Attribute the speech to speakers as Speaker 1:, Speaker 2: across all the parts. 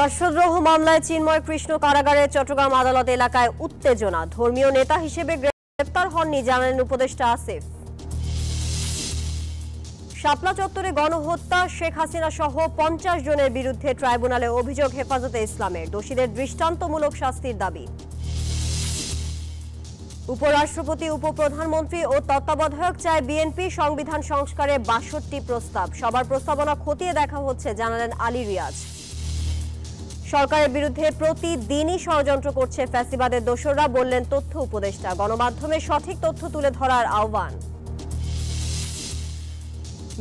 Speaker 1: রাষ্ট্রদ্রোহ মামলায় চিন্ময় কৃষ্ণ কারাগারের চট্টগ্রাম আদালত এলাকায় উত্তেজনা। ধর্মীয় নেতা হিসেবে গ্রেপ্তার হননি জানালেন উপদেষ্টা আসিফ। শাপলা চত্বরে গণহত্যা, শেখ হাসিনা সহ 50 জনের বিরুদ্ধে ট্রাইব্যুনালে অভিযোগ হেফাজতে ইসলামের। দোষীদের দৃষ্টান্তমূলক শাস্তির দাবি। উপরাষ্ট্রপতি, উপপ্রধানমন্ত্রী ও তত্ত্বাবধায়ক চায় বিএনপি। সংবিধান সংস্কারে 62 প্রস্তাব, সবার প্রস্তাবনা খতিয়ে দেখা হচ্ছে জানালেন আলী রিয়াজ। সরকারের বিরুদ্ধে প্রতিদিনই ষড়যন্ত্র করছে ফ্যাসিবাদের দোসররা, বললেন তথ্য উপদেষ্টা। গণমাধ্যমে সঠিক তথ্য তুলে ধরার আহ্বান।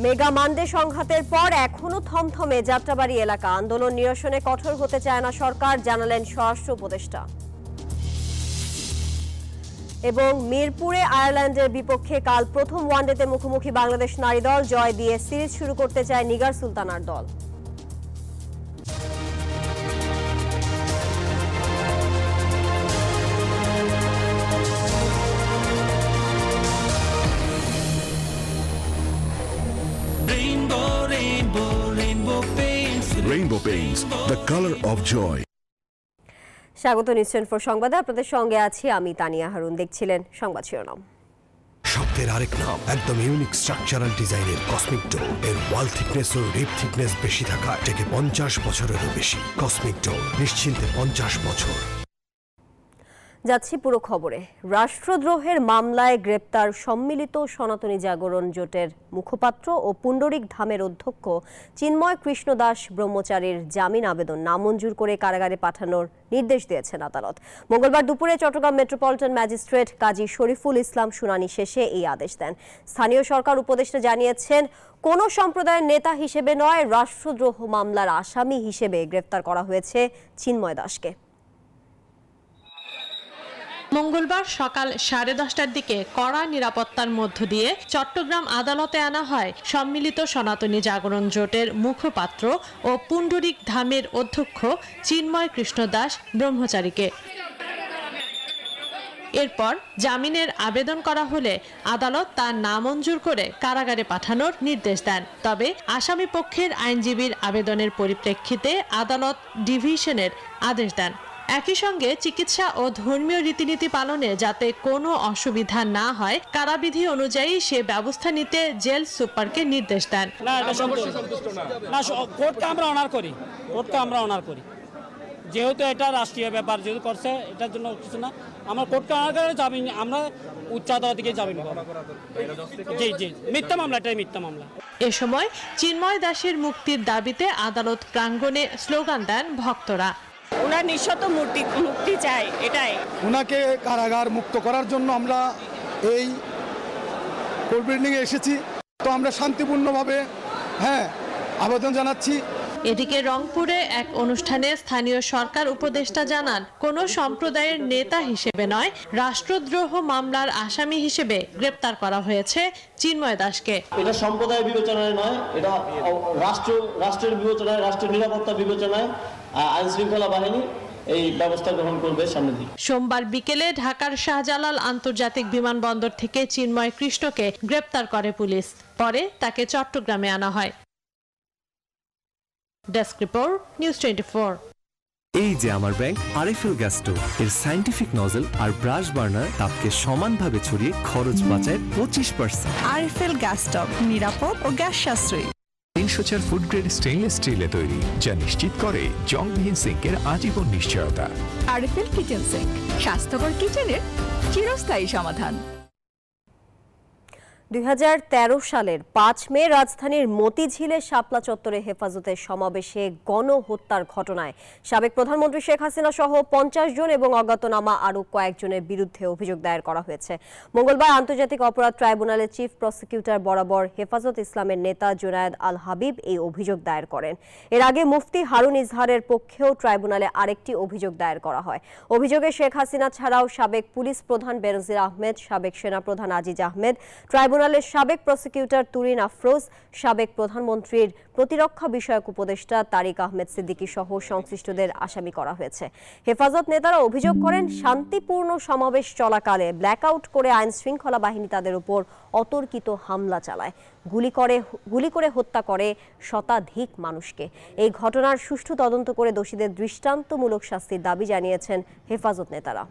Speaker 1: মেগা মানডে সংঘাতের পর এখনো থমথমে যাত্রাবাড়ি এলাকা। আন্দোলন নিরসনে কঠোর হতে চায় না সরকার, জানালেন স্বরাষ্ট্র উপদেষ্টা। এবং মিরপুরে আয়ারল্যান্ডের বিপক্ষে কাল প্রথম ওয়ানডেতে মুখোমুখি বাংলাদেশ নারী দল। জয় দিয়ে সিরিজ শুরু করতে চায় নিগার সুলতানার দল।
Speaker 2: Rainbow Paints, the color of joy.
Speaker 1: স্বাগত নিউজ 24 সংবাদে আপনাদের সঙ্গে আছি আমি তানিয়া হারুন। দেখছিলেন সংবাদ শিরোনাম।
Speaker 3: শব্দের আরেক নাম, একদম ইউনিক স্ট্রাকচারাল ডিজাইনের কসমিক ডো। এর ওয়াল থিকনেস ও রিপ থিকনেস বেশি থাকায় থেকে 50 বছরেরও বেশি। কসমিক ডো, নিশ্চিন্তে 50 বছর।
Speaker 1: যাচ্ছি পুরো খবরে। রাষ্ট্রদ্রোহের মামলায় গ্রেপ্তার সম্মিলিত সনাতনী জাগরণ জোটের মুখপাত্র ও পুণ্ডরিক ধামের অধ্যক্ষ চিন্ময় কৃষ্ণ দাস ব্রহ্মচারীর জামিন আবেদন নামঞ্জুর করে কারাগারে পাঠানোর নির্দেশ দিয়েছেন আদালত। মঙ্গলবার দুপুরে চট্টগ্রাম মেট্রোপলিটন ম্যাজিস্ট্রেট কাজী শরীফুল ইসলাম শুনানি শেষে এই আদেশ দেন। স্থানীয় সরকার উপদেষ্টা জানিয়েছেন, কোন সম্প্রদায়ের নেতা হিসেবে নয়, রাষ্ট্রদ্রোহ মামলার আসামি হিসেবে গ্রেপ্তার করা হয়েছে চিন্ময় দাসকে।
Speaker 4: মঙ্গলবার সকাল 10:30টার দিকে কড়া নিরাপত্তার মধ্য দিয়ে চট্টগ্রাম আদালতে আনা হয় সম্মিলিত সনাতনী জাগরণ জোটের মুখপাত্র ও পুণ্ডরিক ধামের অধ্যক্ষ চিন্ময় কৃষ্ণ দাস ব্রহ্মচারীকে। এরপর জামিনের আবেদন করা হলে আদালত তার নামঞ্জুর করে কারাগারে পাঠানোর নির্দেশ দেন। তবে আসামি পক্ষের আইনজীবীর আবেদনের পরিপ্রেক্ষিতে আদালত ডিভিশনের আদেশ দেন। একই সঙ্গে চিকিৎসা ও ধর্মীয় রীতিনীতি পালনে যাতে কোনো অসুবিধা না হয় কারাবিধি অনুযায়ী সে ব্যবস্থা নিতে জেল সুপারকে নির্দেশ দেন।
Speaker 5: কোর্টকে আমরা অনার করি যেহেতু এটা রাষ্ট্রীয় ব্যাপার, যেহেতু করছে এটার জন্য কিছু না, আমরা কোর্টকে অনার করে যাবেন, আমরা উচ্চ আদালত থেকে যাবেন। জি মিথ্যা মামলা, এটাই মিথ্যা মামলা।
Speaker 4: এ সময় চিন্ময় দাসের মুক্তির দাবিতে আদালত প্রাঙ্গণে স্লোগান দেন ভক্তরা।
Speaker 6: ওনার নিঃশর্ত মুক্তি চাই, এটাই।
Speaker 7: ওনাকে কারাগার মুক্ত করার জন্য আমরা এই কোর্ট বিল্ডিংয়ে এসেছি। তো আমরা শান্তিপূর্ণভাবে আবেদন জানাচ্ছি।
Speaker 4: এদিকে রংপুরে এক অনুষ্ঠানে স্থানীয় সরকার উপদেষ্টা জানান, কোন সম্প্রদায়ের নেতা হিসেবে নয়, রাষ্ট্রদ্রোহ মামলার আসামি হিসেবে গ্রেপ্তার করা হয়েছে চিন্ময় দাসকে।
Speaker 8: এটা সম্প্রদায় বিবেচনায় নয়, এটা রাষ্ট্রের বিবেচনায়, রাষ্ট্রের নিরাপত্তা বিবেচনায় আইন শৃঙ্খলা বাহিনী এই ব্যবস্থা গ্রহণ করবে সামনে দিয়ে।
Speaker 4: সোমবার বিকেলে ঢাকার শাহজালাল আন্তর্জাতিক বিমানবন্দর থেকে চিন্ময় কৃষ্ণকে গ্রেপ্তার করে পুলিশ। পরে তাকে চট্টগ্রামে আনা হয়। Desk report, news 24।
Speaker 9: এই যে আমার ব্যাংক আরএফএল গ্যাস স্টোভ, এর সায়েন্টিফিক নজল আর ব্রাশ বার্নার তাপকে সমানভাবে ছড়িয়ে খরচ বাঁচায় 25%।
Speaker 10: আরএফএল গ্যাস স্টোভ নিরাপদ ও গ্যাস সাশ্রয়ী।
Speaker 11: 304 ফুড গ্রেড স্টেইনলেস স্টিলে তৈরি, যা নিশ্চিত করে জংবিহীন সিঙ্কের আজীবন নিশ্চয়তা।
Speaker 10: আরএফএল কিচেন সিঙ্ক, স্বাস্থ্যকর কিচেনের চিরস্থায়ী সমাধান।
Speaker 1: 2013 সালের 5 মে রাজধানীর মতিঝিলে শাপলা চত্বরে হেফাজতের সমাবেশে গণহত্যার ঘটনায় সাবেক প্রধানমন্ত্রী শেখ হাসিনা সহ 50 জন এবং অজ্ঞাতনামা আরও কয়েকজনের বিরুদ্ধে অভিযোগ দায়ের করা হয়েছে। মঙ্গলবার আন্তর্জাতিক অপরাধ ট্রাইব্যুনালের চিফ প্রসিকিউটর বরাবর হেফাজত ইসলামের নেতা জুনায়েদ আল হাবিব এই অভিযোগ দায়ের করেন। এর আগে মুফতি হারুন ইজহারের পক্ষেও ট্রাইব্যুনালে আরেকটি অভিযোগ দায়ের করা হয়। অভিযোগে শেখ হাসিনা ছাড়াও সাবেক পুলিশ প্রধান বেনজির আহমেদ, সাবেক সেনাপ্রধান আজিজ আহমেদ, ট্রাইব্যুনাল ট্রাইব্যুনালের সাবেক প্রসিকিউটর তুরিন আফরোজ, সাবেক প্রধানমন্ত্রীর প্রতিরক্ষা বিষয়ক উপদেষ্টা তারিক আহমেদ সিদ্দিকী সহ সংশ্লিষ্টদের আসামি করা হয়েছে। হেফাজত নেতারা অভিযোগ করেন, শান্তিপূর্ণ সমাবেশ চলাকালে ব্ল্যাকআউট করে আইন শৃঙ্খলা বাহিনী তাদের উপর অতর্কিত হামলা চালায়, গুলি করে হত্যা করে শতাধিক মানুষকে। এই ঘটনার সুষ্ঠু তদন্ত করে দোষীদের দৃষ্টান্তমূলক শাস্তির দাবি জানিয়েছেন হেফাজত নেতারা।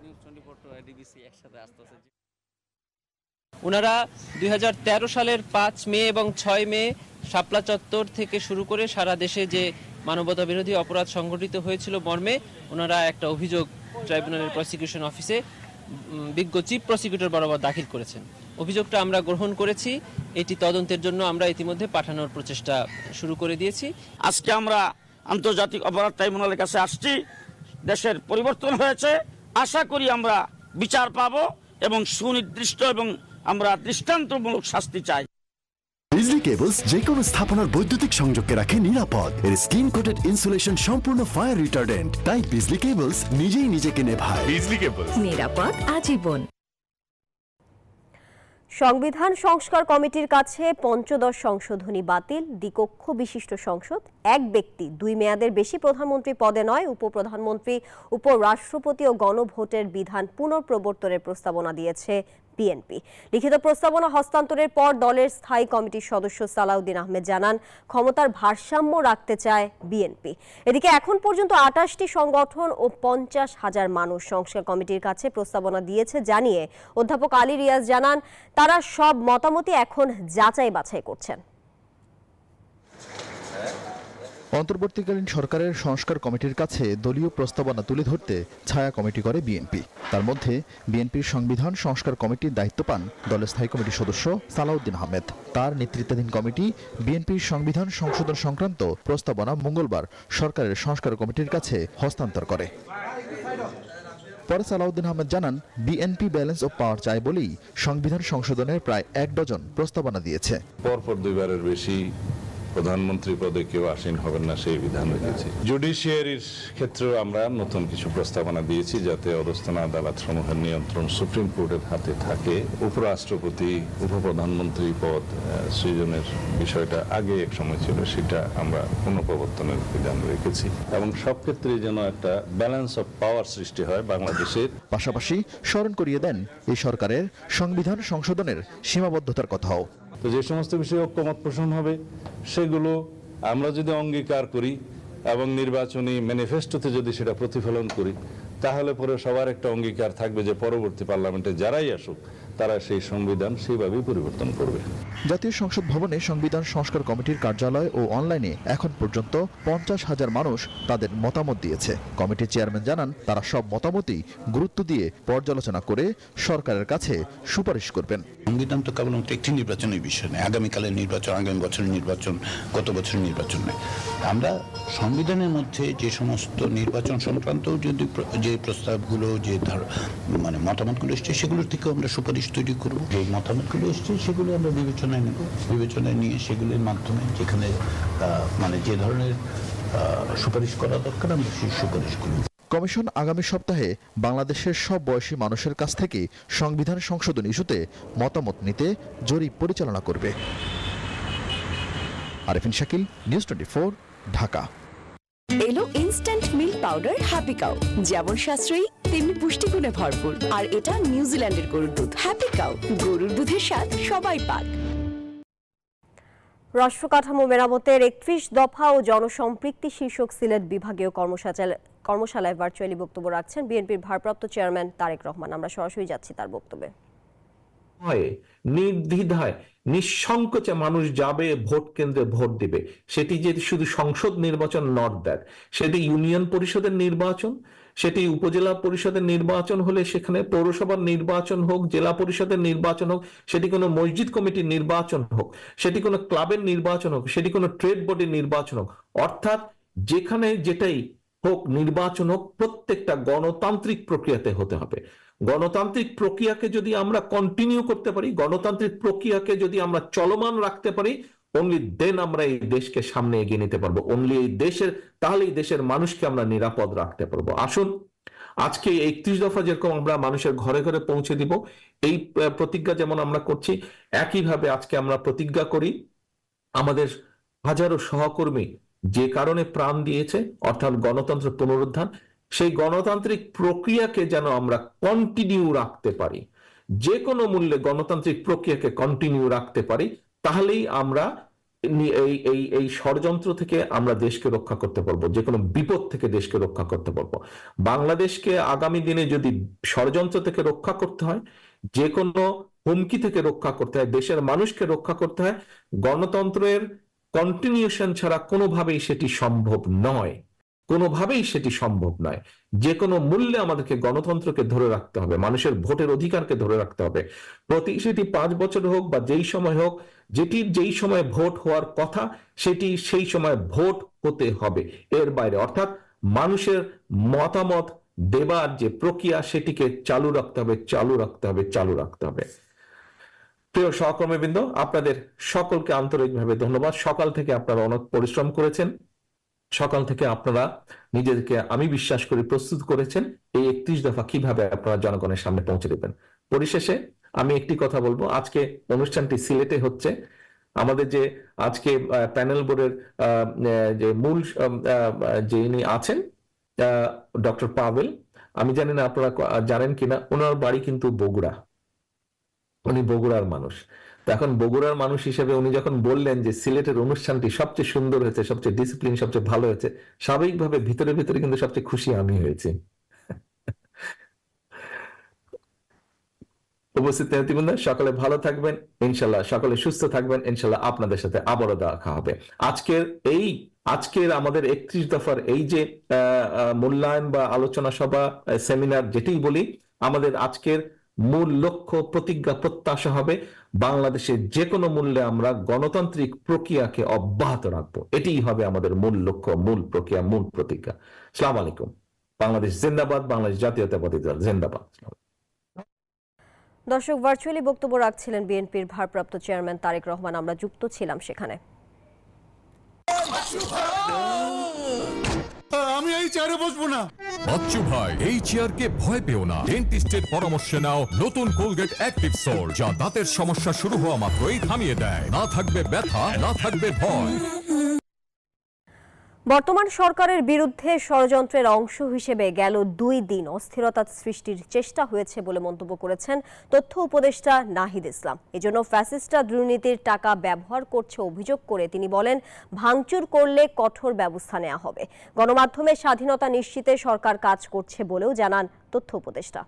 Speaker 12: ওনারা 2013 সালের 5 মে এবং 6 মে শাপলা চত্বর থেকে শুরু করে সারা দেশে যে মানবতা বিরোধী অপরাধ সংঘটিত হয়েছিল মর্মে ওনারা একটা অভিযোগ ট্রাইব্যুনালের প্রসিকিউশন অফিসে বিজ্ঞ চিফ প্রসিকিউটর বরাবর দাখিল করেছেন। অভিযোগটা আমরা গ্রহণ করেছি। এটি তদন্তের জন্য আমরা ইতিমধ্যে পাঠানোর প্রচেষ্টা শুরু করে দিয়েছি।
Speaker 13: আজকে আমরা আন্তর্জাতিক অপরাধ ট্রাইব্যুনালের কাছে আসছি। দেশের পরিবর্তন হয়েছে, আশা করি আমরা বিচার পাবো এবং সুনির্দিষ্ট এবং আমরা দৃষ্টান্তমূলক শাস্তি চাই।
Speaker 2: বিজলি কেবলস যে কোনো স্থাপনার বৈদ্যুতিক সংযোগকে রাখে নিরাপদ। এর স্কিন কোটেড ইনসুলেশন সম্পূর্ণ ফায়ার রিটার্ডেন্ট, তাই বিজলি কেবলস নিজেই নিজেকে নেভায়। বিজলি কেবলস,
Speaker 10: নিরাপদ আজীবন।
Speaker 1: সংবিধান সংস্কার কমিটির কাছে পঞ্চদশ সংশোধনী বাতিল। দ্বিকক্ষ বিশিষ্ট সংসদ, এক ব্যক্তি 2 মেয়াদের বেশি প্রধানমন্ত্রী পদে নয়, উপপ্রধানমন্ত্রী, উপরাষ্ট্রপতি ও গণভোটের বিধান পুনঃপ্রবর্তনের প্রস্তাবনা দিয়েছে বিএনপি। লিখিত প্রস্তাবনা হস্তান্তরের পর দলের স্থায়ী কমিটির সদস্য সালাউদ্দিন আহমেদ জানান, ক্ষমতার ভারসাম্য রাখতে চায় বিএনপি। এদিকে এখন পর্যন্ত 28টি সংগঠন ও 50,000 মানুষ সংস্কার কমিটির কাছে প্রস্তাবনা দিয়েছে জানিয়ে অধ্যাপক আলী রিয়াজ জানান, তারা সব মতামতই এখন যাচাই বাছাই করছেন।
Speaker 14: অন্তর্বর্তীকালীন সরকারের সংস্কার কমিটির কাছে দলীয় প্রস্তাবনা তুলে ধরতে ছায়া কমিটি করে বিএনপি। তার মধ্যে বিএনপির সংবিধান সংস্কার কমিটির দায়িত্ব পান দলের স্থায়ী কমিটির সদস্য সালাউদ্দিন আহমেদ। তার নেতৃত্বাধীন কমিটি বিএনপির সংবিধান সংশোধন সংক্রান্ত প্রস্তাবনা মঙ্গলবার সরকারের সংস্কার কমিটির কাছে হস্তান্তর করে। পরে সালাউদ্দিন আহমেদ জানান, বিএনপি ব্যালেন্স অফ পাওয়ার চায় বলেই সংবিধান সংশোধনের প্রায় 1 ডজন প্রস্তাবনা দিয়েছে।
Speaker 15: পরপর 2 বারের বেশি প্রধানমন্ত্রী পদে কেউ আসীন হবেন না সেই বিধান রেখেছি। জুডিশিয়ারির ক্ষেত্রেও আমরা নতুন কিছু প্রস্তাবনা দিয়েছি, যাতে অধস্তন আদালত সমূহের নিয়ন্ত্রণ সুপ্রিম কোর্টের হাতে থাকে। উপরাষ্ট্রপতি, উপপ্রধানমন্ত্রী পদ সৃজনের বিষয়টা আগে এক সময় ছিল, সেটা আমরা পুনঃপ্রবর্তনের বিধান রেখেছি এবং সব ক্ষেত্রে যেন একটা ব্যালেন্স অফ পাওয়ার সৃষ্টি হয় বাংলাদেশের।
Speaker 14: পাশাপাশি স্মরণ করিয়ে দেন এই সরকারের সংবিধান সংশোধনের সীমাবদ্ধতার কথাও।
Speaker 15: তো যে সমস্ত বিষয়ে ঐক্যমত পোষণ হবে সেগুলো আমরা যদি অঙ্গীকার করি এবং নির্বাচনী ম্যানিফেস্টোতে যদি সেটা প্রতিফলন করি, তাহলে পরে সবার একটা অঙ্গীকার থাকবে যে পরবর্তী পার্লামেন্টে যারাই আসুক তারা সেই সংবিধান সেইভাবেই পরিবর্তন করবে।
Speaker 14: জাতীয় সংসদ ভবনে সংবিধান সংস্কার কমিটির কার্যালয় ও অনলাইনে এখন পর্যন্ত 50,000 মানুষ তাদের মতামত দিয়েছে। কমিটির চেয়ারম্যান জানান, তারা সব মতামতই গুরুত্ব দিয়ে পর্যালোচনা করে সরকারের কাছে সুপারিশ করবেন।
Speaker 16: সংবিধান তো কেবলমাত্র একটি নির্বাচনের বিষয় নয়, আগামীকালের নির্বাচন, আগামী বছরের নির্বাচন, গত বছরের নির্বাচন নয়। আমরা সংবিধানের মধ্যে যে সমস্ত নির্বাচন সংক্রান্ত যে প্রস্তাবগুলো, যে মানে মতামতগুলো এসছে, সেগুলোর থেকে আমরা সুপারিশ তৈরি করব। যে মতামতগুলো এসছে সেগুলো আমরা বিবেচনায় নেব, বিবেচনায় নিয়ে সেগুলির মাধ্যমে যেখানে মানে যে ধরনের সুপারিশ করা দরকার আমরা সেই সুপারিশ করব।
Speaker 14: কমিশন আগামী সপ্তাহে বাংলাদেশের সব বয়সী মানুষের কাছ থেকে সংবিধান সংশোধন ইস্যুতে মতামত নিতে জরিপ পরিচালনা করবে। আরেফিন শাকিল, নিউজ 24, ঢাকা।
Speaker 17: এলো instant milk powder happy cow, যেমন সাশ্রয়ী তেমনি পুষ্টিগুণে ভরপুর। আর এটা নিউজিল্যান্ডের গরুর দুধ। হ্যাপি কাউ, গরুর দুধের স্বাদ সবাই পাক।
Speaker 1: রাষ্ট্র কাঠামো মেরামতের 31 দফা ও জনসম্পৃক্তি শীর্ষক সিলেট বিভাগীয় কর্মশালায় ভার্চুয়ালি বক্তব্য রাখছেন বিএনপির ভারপ্রাপ্ত চেয়ারম্যান তারেক রহমান। আমরা সরাসরি যাচ্ছি তার বক্তব্যে।
Speaker 18: নির্দ্বিধায় নিঃসংকোচে মানুষ যাবে ভোট কেন্দ্রে ভোট দিবে। সেটি যে শুধু সংসদ নির্বাচন নট দ্যাট, সেটি ইউনিয়ন পরিষদের নির্বাচন, সেটি উপজেলা পরিষদের নির্বাচন হলে সেখানে পৌরসভার নির্বাচন হোক, জেলা পরিষদের নির্বাচন হোক, সেটি কোনো মসজিদ কমিটির নির্বাচন হোক, সেটি কোনো ক্লাবের নির্বাচন হোক, সেটি কোনো ট্রেড বোর্ডের নির্বাচন হোক, অর্থাৎ যেখানে যেটাই হোক নির্বাচন হোক, প্রত্যেকটা গণতান্ত্রিক প্রক্রিয়াতে হতে হবে। গণতান্ত্রিক প্রক্রিয়াকে যদি আমরা কন্টিনিউ করতে পারি, গণতান্ত্রিক প্রক্রিয়াকে যদি আমরা চলমান রাখতে পারি, অনলি দেন আমরা এই দেশকে সামনে এগিয়ে নিতে পারবো। অনলি এই দেশের, তাহলে এই দেশের মানুষকে আমরা নিরাপদ রাখতে পারবো। আসুন আজকে 31 দফা যেরকম আমরা মানুষের ঘরে ঘরে পৌঁছে দিব, এই প্রতিজ্ঞা যেমন আমরা করছি, একইভাবে আজকে আমরা প্রতিজ্ঞা করি আমাদের হাজারো সহকর্মী যে কারণে প্রাণ দিয়েছে, অর্থাৎ গণতন্ত্র পুনরুদ্ধার, সেই গণতান্ত্রিক প্রক্রিয়াকে যেন আমরা কন্টিনিউ রাখতে পারি, যে কোনো মূল্যে গণতান্ত্রিক প্রক্রিয়াকে কন্টিনিউ রাখতে পারি, তাহলেই আমরা এই ষড়যন্ত্র থেকে আমরা দেশকে রক্ষা করতে পারবো, যে কোনো বিপদ থেকে দেশকে রক্ষা করতে পারবো। বাংলাদেশকে আগামী দিনে যদি ষড়যন্ত্র থেকে রক্ষা করতে হয়, যে কোনো হুমকি থেকে রক্ষা করতে হয়, দেশের মানুষকে রক্ষা করতে হয়, গণতন্ত্রের কন্টিনিউশন ছাড়া কোনোভাবেই সেটি সম্ভব নয়, কোনোভাবেই সেটি সম্ভব নয়। যে কোনো মূল্যে আমাদেরকে গণতন্ত্রকে ধরে রাখতে হবে, মানুষের ভোটের অধিকারকে ধরে রাখতে হবে। সেটি 5 বছর হোক বা যেই সময় হোক, যেই সময় ভোট হওয়ার কথা সেটি সেই সময় ভোট হতে হবে। এর বাইরে অর্থাৎ মানুষের মতামত দেবার যে প্রক্রিয়া সেটিকে চালু রাখতে হবে, চালু রাখতে হবে, চালু রাখতে হবে। প্রিয় সহকর্মীবৃন্দ, আপনাদের সকলকে আন্তরিকভাবে ধন্যবাদ। সকাল থেকে আপনারা অনেক পরিশ্রম করেছেন, সকাল থেকে আপনারা নিজেদেরকে আমি বিশ্বাস করি প্রস্তুত করেছেন এই 31 দফা কিভাবে আপনারা জনগণের সামনে পৌঁছে দেবেন। পরিশেষে আমি একটি কথা বলবো, আজকে অনুষ্ঠানটি সিলেটে হচ্ছে। আমাদের যে আজকে প্যানেল বোর্ডের যে মূল যে ইনি আছেন ডক্টর পাভেল, আমি জানি না আপনারা জানেন কিনা, ওনার বাড়ি কিন্তু বগুড়া, উনি বগুড়ার মানুষ। তো এখন বগুড়ার মানুষ হিসেবে উনি যখন বললেন যে সিলেটের অনুষ্ঠানটি সবচেয়ে সুন্দর হয়েছে, সবচেয়ে ডিসিপ্লিন, সবচেয়ে ভালো হয়েছে, স্বাভাবিকভাবে ভিতরে ভিতরে কিন্তু সবচেয়ে খুশি আমি হয়েছি। উপস্থিত নেতৃবৃন্দ সকলে ভালো থাকবেন ইনশাল্লাহ, সকলে সুস্থ থাকবেন ইনশাল্লাহ, আপনাদের সাথে আবারও দেখা হবে। আজকের আমাদের 31 দফার এই যে মূল্যায়ন বা আলোচনা সভা, সেমিনার যেটি বলি, আমাদের আজকের মূল লক্ষ্য, প্রতিজ্ঞা, প্রত্যাশা হবে বাংলাদেশের যে কোনো মূল্যে আমরা গণতান্ত্রিক প্রক্রিয়াকে অব্যাহত রাখবো। এটিই হবে আমাদের মূল লক্ষ্য, মূল প্রক্রিয়া, মূল প্রতিজ্ঞা। আসসালামু আলাইকুম। বাংলাদেশ জিন্দাবাদ, বাংলাদেশ জাতীয়তাবাদী দল জিন্দাবাদ।
Speaker 1: দর্শক, ভার্চুয়ালি বক্তব্য রাখছিলেন বিএনপির ভারপ্রাপ্ত চেয়ারম্যান তারেক রহমান। আমরা যুক্ত ছিলাম সেখানে।
Speaker 19: আমি এই চেয়ারে বসবো না। বাচ্চু ভাই, এই চেয়ারকে ভয় পেও না। ডেন্টিস্টের পরামর্শে নাও নতুন কোলগেট অ্যাক্টিভ সোল, যা দাঁতের সমস্যা শুরু হওয়া মাত্রই থামিয়ে দেয়। না থাকবে ব্যথা, না থাকবে ভয়।
Speaker 1: বর্তমান সরকারের বিরুদ্ধে ষড়যন্ত্রের অংশ হিসেবে গেল 2 দিন অস্থিরতা সৃষ্টির চেষ্টা হয়েছে বলে মন্তব্য করেছেন তথ্য উপদেষ্টা নাহিদ ইসলাম। এজন্য ফ্যাসিস্টরা দুর্নীতির টাকা ব্যবহার করছে অভিযোগ করে তিনি বলেন, ভাঙচুর করলে কঠোর ব্যবস্থা নেওয়া হবে। গণমাধ্যমের স্বাধীনতা নিশ্চিতে সরকার কাজ করছে বলেও জানান তথ্য উপদেষ্টা।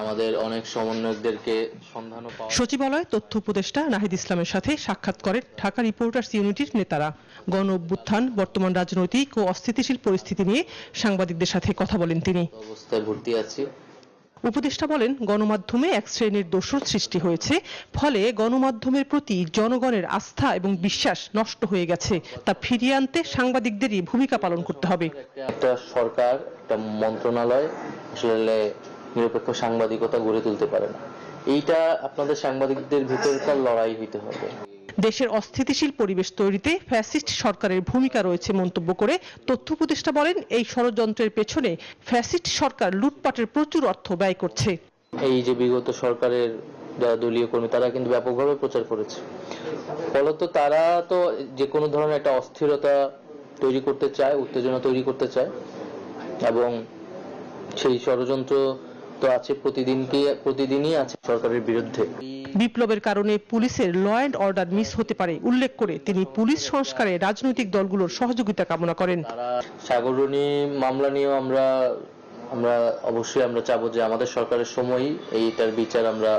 Speaker 8: আমাদের অনেক সমন্বয়কদেরকে
Speaker 20: সচিবালয়ে তথ্য উপদেষ্টা নাহিদ ইসলামের সাথে সাক্ষাৎ করেন ঢাকা রিপোর্টার্স ইউনিটির নেতারা। গণ অভ্যুত্থান, বর্তমান রাজনৈতিক ও অস্থিতিশীল পরিস্থিতি নিয়ে সাংবাদিকদের সাথে কথা বলেন তিনি।
Speaker 8: অবস্থায় ভর্তি আছি।
Speaker 20: উপদেষ্টা বলেন, গণমাধ্যমে এক শ্রেণীর দোষর সৃষ্টি হয়েছে, ফলে গণমাধ্যমের প্রতি জনগণের আস্থা এবং বিশ্বাস নষ্ট হয়ে গেছে। তা ফিরিয়ে আনতে সাংবাদিকদেরই ভূমিকা পালন করতে হবে।
Speaker 8: একটা সরকার, একটা মন্ত্রণালয় আসলে নিরপেক্ষ সাংবাদিকতা গড়ে তুলতে পারে না। এইটা আপনাদের সাংবাদিকদের ভিতরকার লড়াই হইতে হবে।
Speaker 20: দেশের অস্থিতিশীল পরিবেশ তৈরিতে ফ্যাসিস্ট সরকারের ভূমিকা রয়েছে মন্তব্য করে তথ্য উপদেষ্টা বলেন, এই ষড়যন্ত্রের পেছনে ফ্যাসিস্ট সরকার লুটপাটের প্রচুর অর্থ ব্যয় করছে।
Speaker 8: এই যে বিগত সরকারের যারা দলীয় কর্মী, তারা কিন্তু ব্যাপকভাবে প্রচার করেছে। ফলত তারা তো যে কোনো ধরনের একটা অস্থিরতা তৈরি করতে চায়, উত্তেজনা তৈরি করতে চায়, এবং সেই ষড়যন্ত্র তো আছে, প্রতিদিনই আছে সরকারের বিরুদ্ধে।
Speaker 20: বিপ্লবের কারণে পুলিশের ল অ্যান্ড অর্ডার মিস হতে পারে উল্লেখ করে তিনি পুলিশ সংস্কারে রাজনৈতিক দলগুলোর সহযোগিতা কামনা করেন।
Speaker 8: সাগররণী মামলা নিয়েও আমরা অবশ্যই আমরা চাবো যে আমাদের সরকারের সময়ই এইটার বিচার আমরা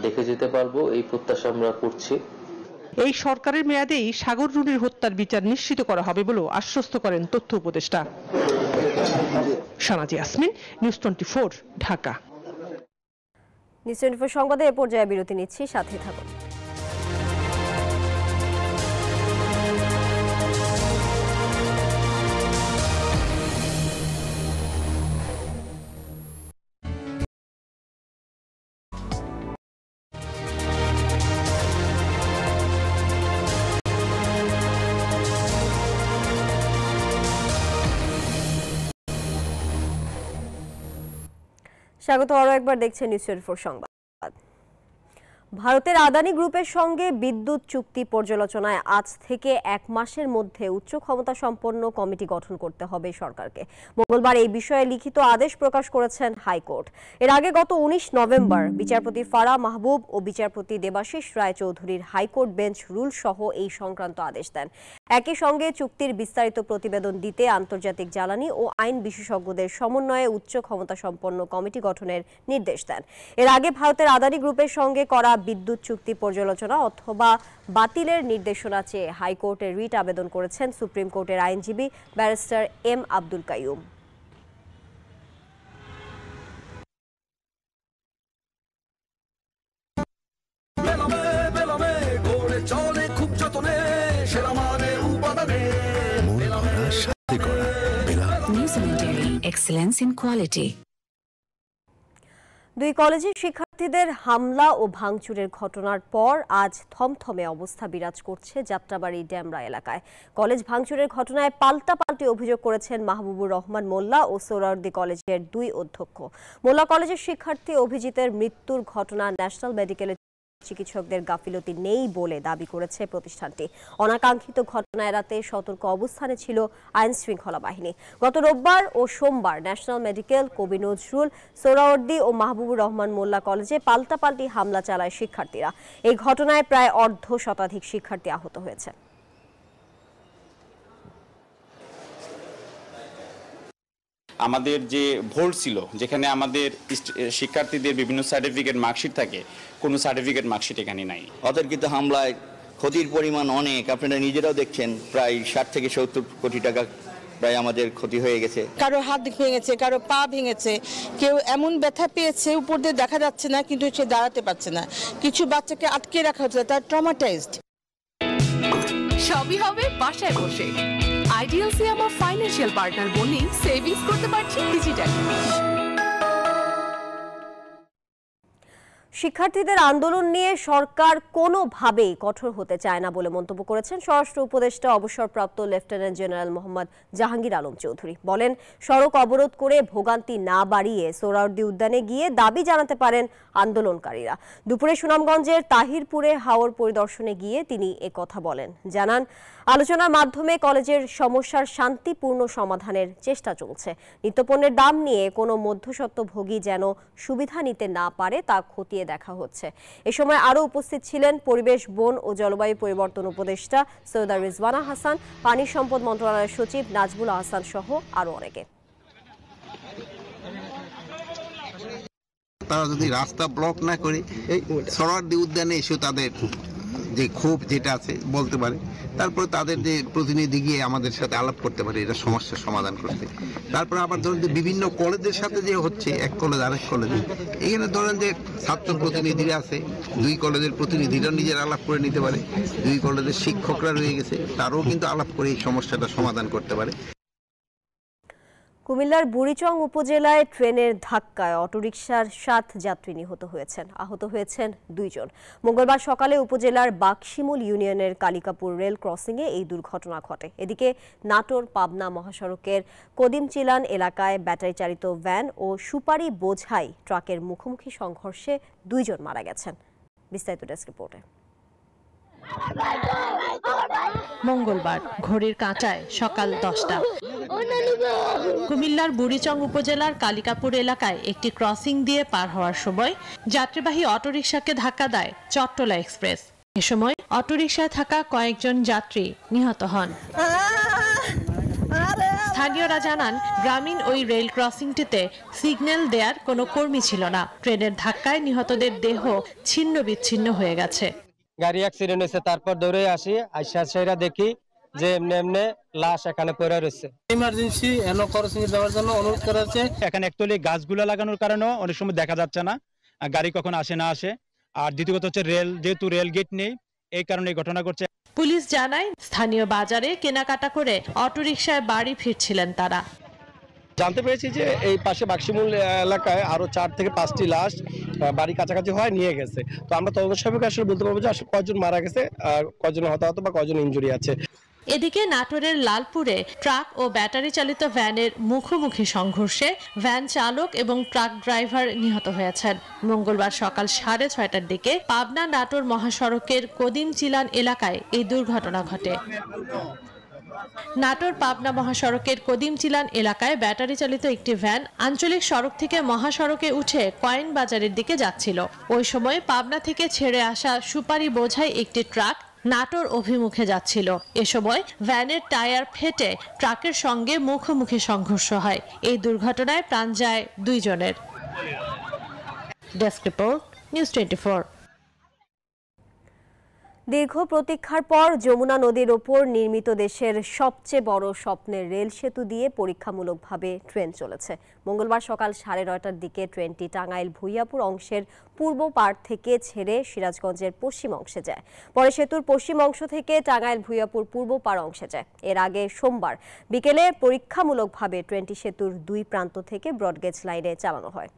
Speaker 8: দেখে যেতে পারবো, এই প্রত্যাশা আমরা করছি।
Speaker 20: এই সরকারের মেয়াদেই সাগররুনির হত্যার বিচার নিশ্চিত করা হবে বলে আশ্বস্ত করেন তথ্য উপদেষ্টা। শানাজি ইয়াসমিন, নিউজ 24, ঢাকা।
Speaker 1: নিউজ 24 সংবাদে এ পর্যায়ে বিরতি নিচ্ছি, সাথে থাকুন। স্বাগত আরো একবার দেখছেন নিউজ 24 সংবাদ। ভারতের আদানি গ্রুপের সঙ্গে বিদ্যুৎ চুক্তি পর্যালোচনায় আজ থেকে 1 মাসের মধ্যে উচ্চ ক্ষমতা সম্পন্ন কমিটি গঠন করতে হবে সরকারকে। মঙ্গলবার এই বিষয়ে লিখিত আদেশ প্রকাশ করেছেন হাইকোর্ট। এর আগে গত 19 নভেম্বর বিচারপতি ফারা মাহবুব ও বিচারপতি দেবাশিস রায় চৌধুরীর হাইকোর্ট বেঞ্চ রুল সহ এই সংক্রান্ত আদেশ দেন। একই সঙ্গে চুক্তির বিস্তারিত প্রতিবেদন দিতে আন্তর্জাতিক জ্বালানি ও আইন বিশেষজ্ঞদের সমন্বয়ে উচ্চ ক্ষমতা সম্পন্ন কমিটি গঠনের নির্দেশ দেন। এর আগে ভারতের আদানি গ্রুপের সঙ্গে করা বিদ্যুৎ চুক্তি পর্যালোচনা অথবা বাতিলের নির্দেশনা চেয়ে হাইকোর্টে রিট আবেদন করেছেন সুপ্রিম কোর্টের আইনজীবী barrister M Abdul Qayyum.
Speaker 21: Excellence in quality.
Speaker 1: দুই কলেজের শিক্ষার্থীদের হামলা ও ভাঙচুরের ঘটনার পর আজ থমথমে অবস্থা বিরাজ করছে যাত্রাবাড়ি ড্যামরা এলাকায়। কলেজ ভাঙচুরের ঘটনায় পাল্টাপাল্টি অভিযোগ করেছেন মাহবুবুর রহমান মোল্লা ও সোহরাওয়ার্দী কলেজের 2 অধ্যক্ষ। মোল্লা কলেজের শিক্ষার্থী অভিজিতের মৃত্যুর ঘটনা ন্যাশনাল মেডিকেলের চিকিৎসকদের গাফিলতি নেই বলে দাবি করেছে প্রতিষ্ঠানটি। অনাকাঙ্ক্ষিত ঘটনা এড়াতে সতর্ক অবস্থানে ছিল আইন শৃঙ্খলা বাহিনী। গত রোববার ও সোমবার ন্যাশনাল মেডিকেল, কবি নজরুল, সোহরাওয়ার্দী ও মাহবুবুর রহমান মোল্লা কলেজে পাল্টাপাল্টি হামলা চালায় শিক্ষার্থীরা। এই ঘটনায় প্রায় 1/2 শতাধিক শিক্ষার্থী আহত হয়েছে।
Speaker 22: আমাদের যে ভোল্ট ছিল, যেখানে আমাদের শিক্ষার্থীদের বিভিন্ন সার্টিফিকেট মার্কশিট থাকে, কোনো সার্টিফিকেট মার্কশিট এখানে নাই।
Speaker 23: অতর্কিত হামলায় ক্ষতির পরিমাণ অনেক, আপনারা নিজেরাও দেখছেন, প্রায় 60 থেকে 70 কোটি টাকা প্রায় আমাদের ক্ষতি হয়ে গেছে।
Speaker 24: কারো হাত ভেঙেছে, কারো পা ভেঙেছে, কেউ এমন ব্যথা পেয়েছে উপর দিয়ে দেখা যাচ্ছে না, কিন্তু সে দাঁড়াতে পারছে না। কিছু বাচ্চাকে আটকে রাখা হচ্ছে, তার ট্রমাটাইজড।
Speaker 10: সবই হবে বাসায় বসে। আইডিএলসি আমার ফাইন্যান্সিয়াল পার্টনার বলেই সেভিংস করতে পারছি ডিজিটালি।
Speaker 1: শিক্ষার্থীদের আন্দোলন নিয়ে সরকার কোনোভাবেই কঠোর হতে চায় না বলে মন্তব্য করেছেন স্বরাষ্ট্র উপদেষ্টা অবসরপ্রাপ্ত লেফটেন্যান্ট জেনারেল মোহাম্মদ জাহাঙ্গীর আলম চৌধুরী। বলেন, সড়ক অবরোধ করে ভোগান্তি না বাড়িয়ে সোহরাওয়ার্দী উদ্যানে গিয়ে দাবি জানাতে পারেন আন্দোলনকারীরা। দুপুরে সুনামগঞ্জের তাহিরপুরে হাওর পরিদর্শনে গিয়ে তিনি কথা বলেন। জানান, আলোচনার মাধ্যমে কলেজের সমস্যার শান্তিপূর্ণ সমাধানের চেষ্টা চলছে। নিত্যপণ্যের দাম নিয়ে কোনো মধ্যস্বত্বভোগী যেন সুবিধা নিতে না পারে তা খতিয়ে দেখা হচ্ছে। এ সময় আরও উপস্থিত ছিলেন পরিবেশ, বন ও জলবায়ু পরিবর্তন উপদেষ্টা সৈয়দা রিজওয়ানা হাসান, পানি সম্পদ মন্ত্রণালয়ের সচিব নাজবুল আহসান সহ আরও অনেকে।
Speaker 25: তারা যদি রাস্তা ব্লক না করে এই সোহরাওয়ার্দী উদ্যানে এসে তাদের যে ক্ষোভ যেটা আছে বলতে পারে, তারপরে তাদের যে প্রতিনিধি গিয়ে আমাদের সাথে আলাপ করতে পারে এটা সমস্যার সমাধান করতে। তারপরে আবার ধরেন যে বিভিন্ন কলেজের সাথে যে হচ্ছে, এক কলেজ আরেক কলেজে, এখানে ধরেন যে ছাত্র প্রতিনিধিরা আছে, 2 কলেজের প্রতিনিধিরা নিজের আলাপ করে নিতে পারে, 2 কলেজের শিক্ষকরা রয়ে গেছে, তারাও কিন্তু আলাপ করে এই সমস্যাটা সমাধান করতে পারে।
Speaker 1: কুমিল্লার বুড়িচং উপজেলায় ট্রেনের ধাক্কায় অটোরিকশার 7 যাত্রী নিহত হয়েছেন, আহত হয়েছেন 2 জন। মঙ্গলবার সকালে উপজেলার বাকশিমুল ইউনিয়নের কালিকাপুর রেল ক্রসিংয়ে এই দুর্ঘটনা ঘটে। এদিকে নাটোর পাবনা মহাসড়কের কদিমচিলান এলাকায় ব্যাটারি চালিত ভ্যান ও সুপারি বোঝাই ট্রাকের মুখোমুখি সংঘর্ষে 2 জন মারা গেছেন। বিস্তারিত ডেস্ক রিপোর্টে।
Speaker 4: মঙ্গলবার ঘড়ির কাঁটায় সকাল 10টা। কুমিল্লার বুড়িচং উপজেলার কালিকাপুর এলাকায় একটি ক্রসিং দিয়ে পার হওয়ার সময় যাত্রীবাহী অটোরিকশাকে ধাক্কা দেয় চট্টলা এক্সপ্রেস। এ সময় অটোরিকশায় থাকা কয়েকজন যাত্রী নিহত হন। স্থানীয়রা জানান, গ্রামীণ ওই রেল ক্রসিংটিতে সিগন্যাল দেওয়ার কোনো কর্মী ছিল না। ট্রেনের ধাক্কায় নিহতদের দেহ ছিন্ন বিচ্ছিন্ন হয়ে গেছে।
Speaker 26: গাড়ি অ্যাক্সিডেন্ট হয়েছে, তারপর দৌড়ে আসি, আইসা দেখি যে এমনি লাশ এখানে পড়ে রয়েছে।
Speaker 27: ইমার্জেন্সি এনো ক্রসিং দেওয়ার জন্য অনুরোধ করা হচ্ছে।
Speaker 28: এখানে একচুয়ালি গাছগুলো লাগানোর কারণেও অনেক সময় দেখা যাচ্ছে না, গাড়ি কখন আসে না আসে। আর দ্বিতীয়ত হচ্ছে যেহেতু রেল গেট নেই, এই কারণে ঘটনা ঘটছে।
Speaker 4: পুলিশ জানায়, স্থানীয় বাজারে কেনাকাটা করে অটোরিকশায় বাড়ি ফিরছিলেন তারা।
Speaker 27: জানতে পেরেছি যে এই পাশে বাকশিমুল এলাকায় আরো 4 থেকে 5টি লাশ বাড়ি কাছাকাছি হয় নিয়ে গেছে। তো আমরা তদন্ত সাপেক্ষে আসলে বলতে পারবো যে আসলে কয়জন মারা গেছে, কয়জন হতাহত বা কয়জন ইনজুরি আছে।
Speaker 4: এদিকে নাটোরের লালপুরে ট্রাক ও ব্যাটারি চালিত ভ্যানের মুখোমুখি সংঘর্ষে ভ্যান চালক এবং ট্রাক ড্রাইভার নিহত হয়েছেন। মঙ্গলবার সকাল 6:30টার দিকে পাবনা নাটোর মহাসড়কের কদিম চিলান এলাকায় এই দুর্ঘটনা ঘটে। নাটোর পাবনা মহাসড়কের কদিম চিলান এলাকায় ব্যাটারি চালিত একটি ভ্যান আঞ্চলিক সড়ক থেকে মহাসড়কে উঠে কয়েন বাজারের দিকে যাচ্ছিল। ওই সময় পাবনা থেকে ছেড়ে আসা সুপারি বোঝাই একটি ট্রাক নাটোর অভিমুখে যাচ্ছিল। এ সময় ভ্যানের টায়ার ফেটে ট্রাকের সঙ্গে মুখোমুখি সংঘর্ষ হয়। এই দুর্ঘটনায় প্রাণ যায় 2 জনের। Desk report, news 24।
Speaker 1: দীর্ঘ প্রতীক্ষার পর যমুনা নদীর ওপর নির্মিত দেশের সবচেয়ে বড় স্বপ্নের রেল সেতু দিয়ে পরীক্ষামূলকভাবে ট্রেন চলেছে। মঙ্গলবার সকাল 9:30টার দিকে ট্রেনটি টাঙ্গাইল ভুইয়াপুর অংশের পূর্ব পাড় থেকে ছেড়ে সিরাজগঞ্জের পশ্চিম অংশে যায়। পরে সেতুর পশ্চিম অংশ থেকে টাঙ্গাইল ভুইয়াপুর পূর্ব পাড় অংশে যায়। এর আগে সোমবার বিকেলে পরীক্ষামূলকভাবে ট্রেনটি সেতুর 2 প্রান্ত থেকে ব্রডগেজ লাইনে চালানো হয়।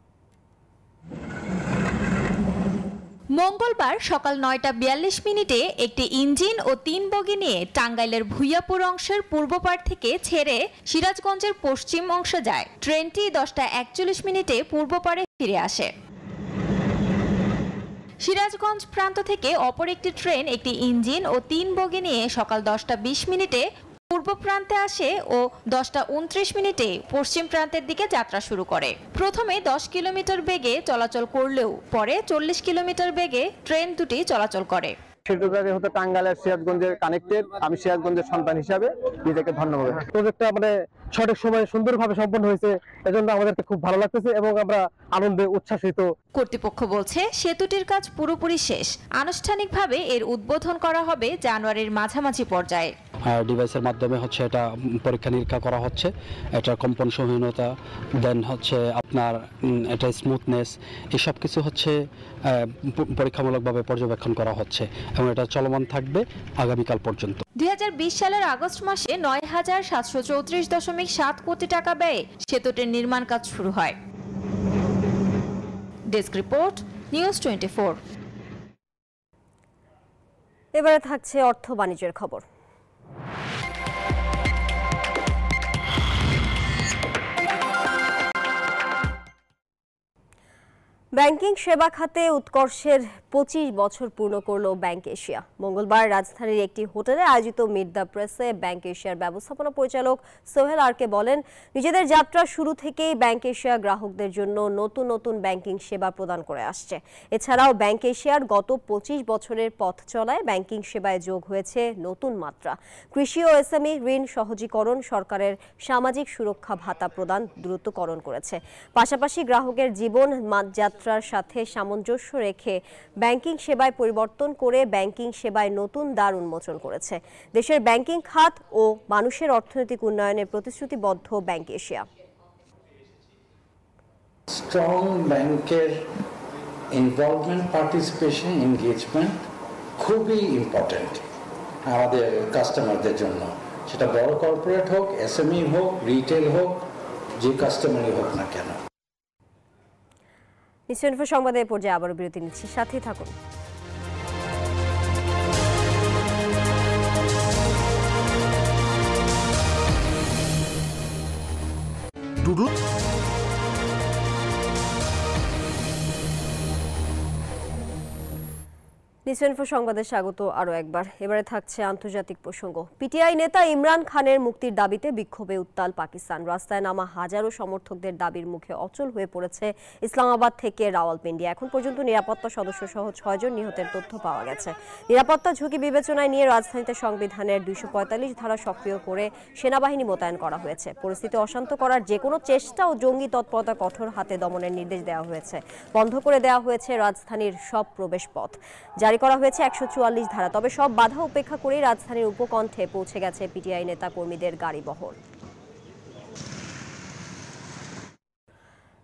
Speaker 3: মঙ্গলবার সকাল 9:42 একটি ইঞ্জিন ও 3 বগি নিয়ে টাঙ্গাইলের ভুইয়াপুর অংশের পূর্ব পাড় থেকে ছেড়ে সিরাজগঞ্জের পশ্চিম অংশে যায়। ট্রেনটি 10:41 পূর্ব পাড়ে ফিরে আসে। সিরাজগঞ্জ প্রান্ত থেকে অপর একটি ট্রেন একটি ইঞ্জিন ও 3 বগি নিয়ে সকাল 10:20 পূর্ব প্রান্তে আসে ও 10:29 পশ্চিম প্রান্তের দিকে যাত্রা শুরু করে। প্রথমে 10 কিলোমিটার বেগে চলাচল করলেও পরে 40 কিলোমিটার বেগে ট্রেন দুটি চলাচল করে।
Speaker 27: সেতুটাকে হতে টাঙ্গাইলের সিরাজগঞ্জের কানেক্টেড। আমি সিরাজগঞ্জের সন্তান হিসাবে নিজেকে ধন্যবাদ। প্রজেক্টটা সঠিক সময়ে সুন্দরভাবে সম্পন্ন হয়েছে, এজন্য আমাদেরকে খুব ভালো লাগতেছে এবং আমরা আনন্দে উচ্ছ্বাসিত।
Speaker 3: কর্তৃপক্ষ বলছে সেতুটির কাজ পুরোপুরি শেষ। আনুষ্ঠানিকভাবে এর উদ্বোধন করা হবে জানুয়ারির মাঝামাঝি পর্যায়ে।
Speaker 5: ডিভাইসের মাধ্যমে এটা পরীক্ষা নিরীক্ষা করা হচ্ছে, এটা কম্পন সহীনতা, দেন আপনার এটা স্মুথনেস, এসব কিছু পরীক্ষামূলকভাবে পর্যবেক্ষণ করা হচ্ছে এবং এটা চলমান থাকবে আগামীকাল পর্যন্ত।
Speaker 3: 2020 সালের আগস্ট মাসে 9,734.7 কোটি টাকা ব্যয়ে সেতুটির নির্মাণ কাজ শুরু হয়। Desk report, news 24।
Speaker 1: এবারে থাকছে অর্থ বাণিজ্যের খবর। ব্যাংকিং সেবা খাতে উৎকর্ষের 25 বছর পূর্ণ করল ব্যাংক এশিয়া। মঙ্গলবার রাজধানীর একটি হোটেলে আয়োজিত মিট দ্য প্রেসে ব্যাংক এশিয়ার ব্যবস্থাপনা পরিচালক সোহেল আরকে বলেন, নিজেদের যাত্রা শুরু থেকেই ব্যাংক এশিয়া গ্রাহকদের জন্য নতুন নতুন ব্যাংকিং সেবা প্রদান করে আসছে। এছাড়াও ব্যাংক এশিয়ার গত 25 বছরের পথ চলায় ব্যাংকিং সেবায় যোগ হয়েছে নতুন মাত্রা। কৃষি ও এসএমই ঋণ সহজীকরণ, সরকারের সামাজিক সুরক্ষা ভাতা প্রদান দ্রুতকরণ করেছে। পাশাপাশি গ্রাহকের জীবন যাত্রার সাথে সামঞ্জস্য রেখে ব্যাংকিং সেবায় পরিবর্তন করে ব্যাংকিং সেবায় নতুন দ্বার উন্মোচন করেছে। দেশের ব্যাংকিং খাত ও মানুষের অর্থনৈতিক উন্নয়নে প্রতিশ্রুতিবদ্ধ ব্যাংক এশিয়া।
Speaker 6: স্ট্রং ব্যাংকের ইনভলভমেন্ট, পার্টিসিপেশন, এনগেজমেন্ট খুবই ইম্পর্টেন্ট আমাদের কাস্টমারদের জন্য। সেটা বড় কর্পোরেট হোক, এসএমই হোক, রিটেল হোক, যে কাস্টমারই হোক না কেন।
Speaker 1: নিউজ সংবাদের পর্যায়ে আবারও বিরতি নিচ্ছি, সাথেই থাকুন। নিউজ সংবাদে স্বাগত আরও একবার। এবারে থাকছে আন্তর্জাতিক প্রসঙ্গ। পিটিআই নেতা ইমরান খানের মুক্তির দাবিতে বিক্ষোভে উত্তাল পাকিস্তান। রাস্তায় নামা হাজারো সমর্থকদের দাবির মুখে অচল হয়ে পড়েছে ইসলামাবাদ থেকে রাওয়ালপিন্ডি। এখন পর্যন্ত নিরাপত্তা সদস্য সহ 6 জন নিহতের তথ্য পাওয়া গেছে। নিরাপত্তা ঝুঁকি বিবেচনায় নিয়ে রাজধানীতে সংবিধানের 245 ধারা সক্রিয় করে সেনাবাহিনী মোতায়েন করা হয়েছে। পরিস্থিতি অশান্ত করার যে কোনো চেষ্টা ও জঙ্গি তৎপরতা কঠোর হাতে দমনের নির্দেশ দেওয়া হয়েছে। বন্ধ করে দেওয়া হয়েছে রাজধানীর সব প্রবেশ পথ। জারি করা হয়েছে 144 ধারা। তবে সব বাধা উপেক্ষা করে রাজধানীর উপকণ্ঠে পৌঁছে গেছে পিটিআই নেতা কর্মীদের গাড়ি বহর।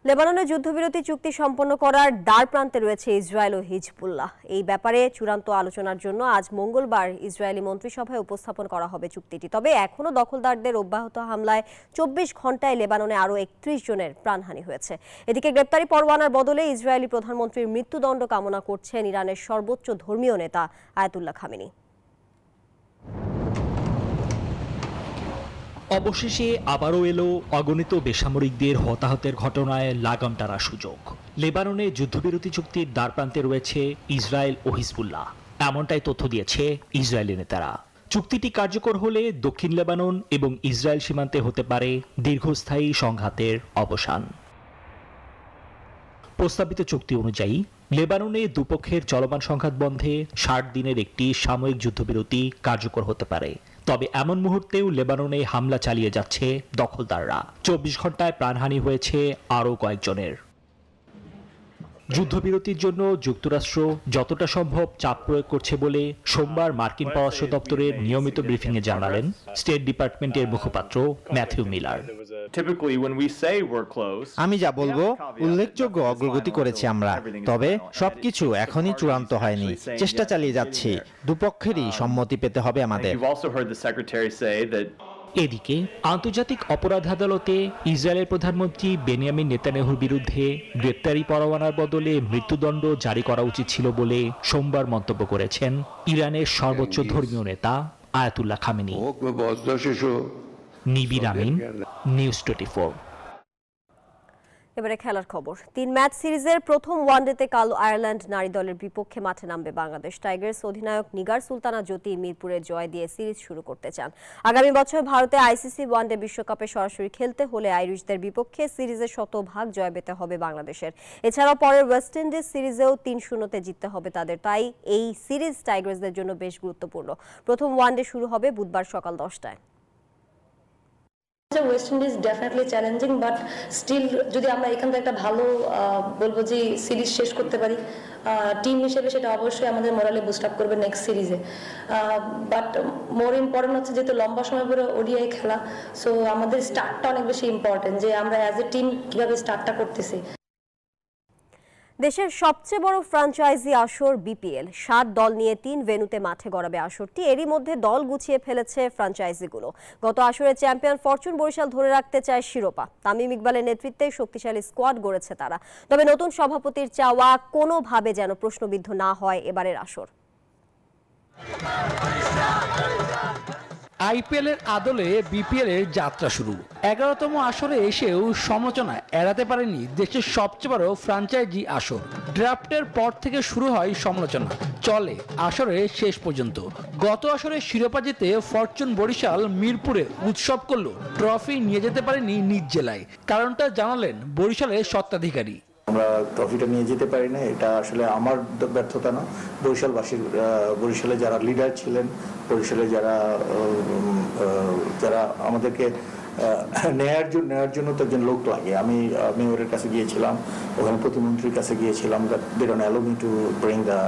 Speaker 1: লেবাননে যুদ্ধবিরতি চুক্তি সম্পন্ন করার দ্বার প্রান্তে রয়েছে ইসরায়েল ও হিজবুল্লাহ। এই ব্যাপারে চূড়ান্ত আলোচনার জন্য আজ মঙ্গলবার ইসরায়েলি মন্ত্রিসভায় উপস্থাপন করা হবে চুক্তিটি। তবে এখনও দখলদারদের অব্যাহত হামলায় 24 ঘন্টায় লেবাননে আরও 31 জনের প্রাণহানি হয়েছে। এদিকে গ্রেপ্তারি পরোয়ানার বদলে ইসরায়েলি প্রধানমন্ত্রীর মৃত্যুদণ্ড কামনা করছেন ইরানের সর্বোচ্চ ধর্মীয় নেতা আয়াতুল্লাহ খামেনি।
Speaker 2: অবশেষে আবারও এলো অগণিত বেসামরিকদের হতাহতের ঘটনায় লাগাম টানা সুযোগ। লেবাননে যুদ্ধবিরতি চুক্তির দ্বারপ্রান্তে রয়েছে ইসরায়েল ও হিজবুল্লাহ, এমনটাই তথ্য দিয়েছে ইসরায়েলি নেতারা। চুক্তিটি কার্যকর হলে দক্ষিণ লেবানন এবং ইসরায়েল সীমান্তে হতে পারে দীর্ঘস্থায়ী সংঘাতের অবসান। প্রস্তাবিত চুক্তি অনুযায়ী লেবাননে দুপক্ষের চলমান সংঘাত বন্ধে 60 দিনের একটি সাময়িক যুদ্ধবিরতি কার্যকর হতে পারে। তবে এমন মুহূর্তেও লেবাননে হামলা চালিয়ে যাচ্ছে দখলদাররা। 24 ঘন্টায় প্রাণহানি হয়েছে আরও কয়েকজনের। যুদ্ধবিরতির জন্য যুক্তরাষ্ট্র যতটা সম্ভব চাপ প্রয়োগ করছে বলে সোমবার মার্কিন পররাষ্ট্র দপ্তরের নিয়মিত ব্রিফিংয়ে জানালেন স্টেট ডিপার্টমেন্টের মুখপাত্র ম্যাথিউ মিলার।
Speaker 7: আমি যা বলবো, উল্লেখযোগ্য অগ্রগতি করেছি আমরা, তবে সবকিছু এখনই চূড়ান্ত হয়নি। চেষ্টা চালিয়ে যাচ্ছি, দুপক্ষেরই সম্মতি পেতে হবে আমাদের।
Speaker 2: এদিকে আন্তর্জাতিক অপরাধ আদালতে ইসরায়েলের প্রধানমন্ত্রী বেনিয়ামিন নেতানিয়াহুর বিরুদ্ধে গ্রেপ্তারি পরোয়ানার বদলে মৃত্যুদণ্ড জারি করা উচিত ছিল বলে সোমবার মন্তব্য করেছেন ইরানের সর্বোচ্চ ধর্মীয় নেতা আয়াতুল্লাহ খামেনি। নিবির আমিন, নিউজ 24।
Speaker 1: এবারে খেলার খবর। 3 ম্যাচ সিরিজের প্রথম ওয়ানডেতে কাল আয়ারল্যান্ড নারী দলের বিপক্ষে মাঠে নামবে বাংলাদেশ। টাইগার্স অধিনায়ক নিগার সুলতানা জ্যোতি মিরপুরে জয় দিয়ে সিরিজ শুরু করতে চান। আগামী বছর ভারতে আইসিসি ওয়ানডে বিশ্বকাপে সরাসরি খেলতে হলে আইরিশদের বিপক্ষে সিরিজে শতভাগ জয় পেতে হবে বাংলাদেশের। এছাড়াও পরের ওয়েস্ট ইন্ডিজ সিরিজেও 3-0-তে জিততে হবে তাদের। তাই এই সিরিজ টাইগার্সদের জন্য বেশ গুরুত্বপূর্ণ। প্রথম ওয়ানডে শুরু হবে বুধবার সকাল 10টায়।
Speaker 9: West Indies definitely challenging, but still যদি আমরা এখান থেকে একটা ভালো বলবো যে সিরিজ শেষ করতে পারি টিম হিসেবে, সেটা অবশ্যই আমাদের মোরালি বুস্ট আপ করবে নেক্সট সিরিজে। বাট মোর ইম্পর্টেন্ট হচ্ছে যেহেতু লম্বা সময় পরে ওডিআই খেলা, সো আমাদের স্টার্টটা অনেক বেশি ইম্পর্টেন্ট, যে আমরা অ্যাজ এ টিম কিভাবে স্টার্টটা করতেছি।
Speaker 1: দেশের সবচেয়ে বড় ফ্র্যাঞ্চাইজি আসর বিপিএল 7 দল নিয়ে 3 ভেন্যুতে মাঠে গড়াবে আসরটি। এরই মধ্যে দল গুছিয়ে ফেলেছে ফ্র্যাঞ্চাইজিগুলো। গত আসরে চ্যাম্পিয়ন ফরচুন বরিশাল ধরে রাখতে চায় শিরোপা। তামিম ইকবালের নেতৃত্বে শক্তিশালী স্কোয়াড গড়েছে তারা। তবে নতুন সভাপতির চাওয়া কোনোভাবে যেন প্রশ্নবিদ্ধ না হয় এবারের আসর।
Speaker 11: আইপিএল এর আদলে বিপিএল এর যাত্রা শুরু। 11তম আসরে এসেও সমালোচনা এড়াতে পারেনি দেশের সবচেয়ে বড় ফ্র্যাঞ্চাইজি আসর। ড্রাফটের পর থেকে শুরু হয় সমালোচনা, চলে আসরের শেষ পর্যন্ত। গত আসরে শিরোপা জিতে ফরচুন বরিশাল মিরপুরে উৎসব করলো, ট্রফি নিয়ে যেতে পারেনি নিজ জেলায়। কারণটা জানালেন বরিশালের স্বত্বাধিকারী।
Speaker 12: আমরা ট্রফিটা নিয়ে যেতে পারি না, এটা আসলে আমার ব্যর্থতা না, বরিশালবাসীর। বরিশালে যারা লিডার ছিলেন, বরিশালে যারা আমাদেরকে নেয়ার জন্য তো একজন লোক লাগে। আমি মেয়রের কাছে গিয়েছিলাম, ওখানে প্রতিমন্ত্রীর কাছে গিয়েছিলাম, they don't allow me to bring the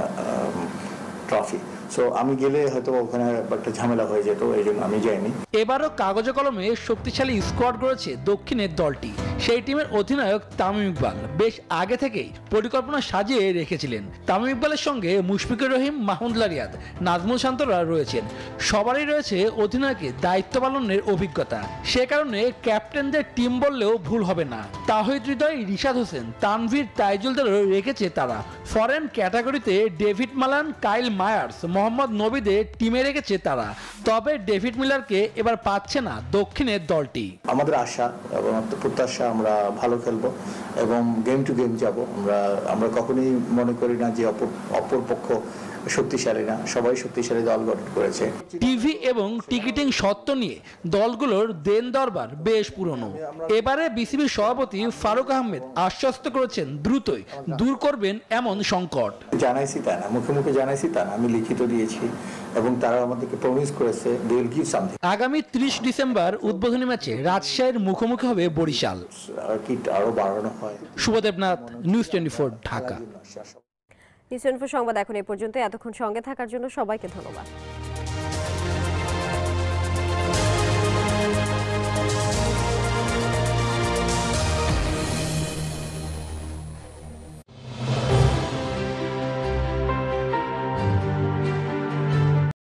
Speaker 12: trophy. So আমি গেলে হয়তো ওখানে একটা ঝামেলা হয়ে যেত, এই জন্য আমি যাইনি।
Speaker 11: এবারও কাগজে কলমে শক্তিশালী স্কোয়াড গড়েছে দক্ষিণের দলটি। সেই টিমের অধিনায়ক তামিম ইকবাল বেশ আগে থেকেই পরিকল্পনা সাজিয়ে রেখেছিলেন। তামিম ইকবালের সঙ্গে মুশফিকুর রহিম, মাহমুদুল্লাহ রিয়াদ, নাজমুল শান্তরা রয়েছেন। সবারই রয়েছে অধিনায়কের দায়িত্ব পালনের অভিজ্ঞতা। সে কারণে ক্যাপ্টেনদের টিম বললেও ভুল হবে না। তাহিদ হৃদয়, রিশাদ হোসেন, তানভীর, তাইজুলদেরও রেখেছে তারা। ফরেন ক্যাটাগরিতে David Malan, Kyle Mayers, Mohammad নবীদের টিমে রেখেছে তারা। তবে ডেভিড মিলারকে এবার পাচ্ছে না দক্ষিণের দলটি।
Speaker 12: আমাদের আশা এবং প্রত্যাশা আমরা ভালো খেলবো এবং গেম টু গেম যাব। আমরা কখনোই মনে করি না যে অপর পক্ষ শক্তিশালী না, সবাই শক্তিশালী দল গঠন করেছে।
Speaker 11: টিভি এবং টিকিটিং সত্ত্ব নিয়ে দলগুলোর দেন দরবার বেশ পুরনো। এবারে বিসিবির সভাপতি ফারুক আহমেদ আশ্বস্ত করেছেন দ্রুতই দূর করবেন এমন সংকট।
Speaker 12: জানাইছি তা না, মুখে মুখে জানাইছি তা না, আমি লিখিত দিয়েছি এবং তারা আমাদেরকে প্রমিস করেছে দে উইল গিভ সামথিং।
Speaker 11: আগামী 30 ডিসেম্বর উদ্বোধনী ম্যাচে রাজশাহীর মুখোমুখি হবে বরিশাল।
Speaker 12: কি আরো বাড়ানো হয়।
Speaker 11: শুভদেবনাথ, নিউজ 24, ঢাকা।
Speaker 1: নিউজ 24 সংবাদ এখন এই পর্যন্ত। এতক্ষণ সঙ্গে থাকার জন্য সবাইকে ধন্যবাদ।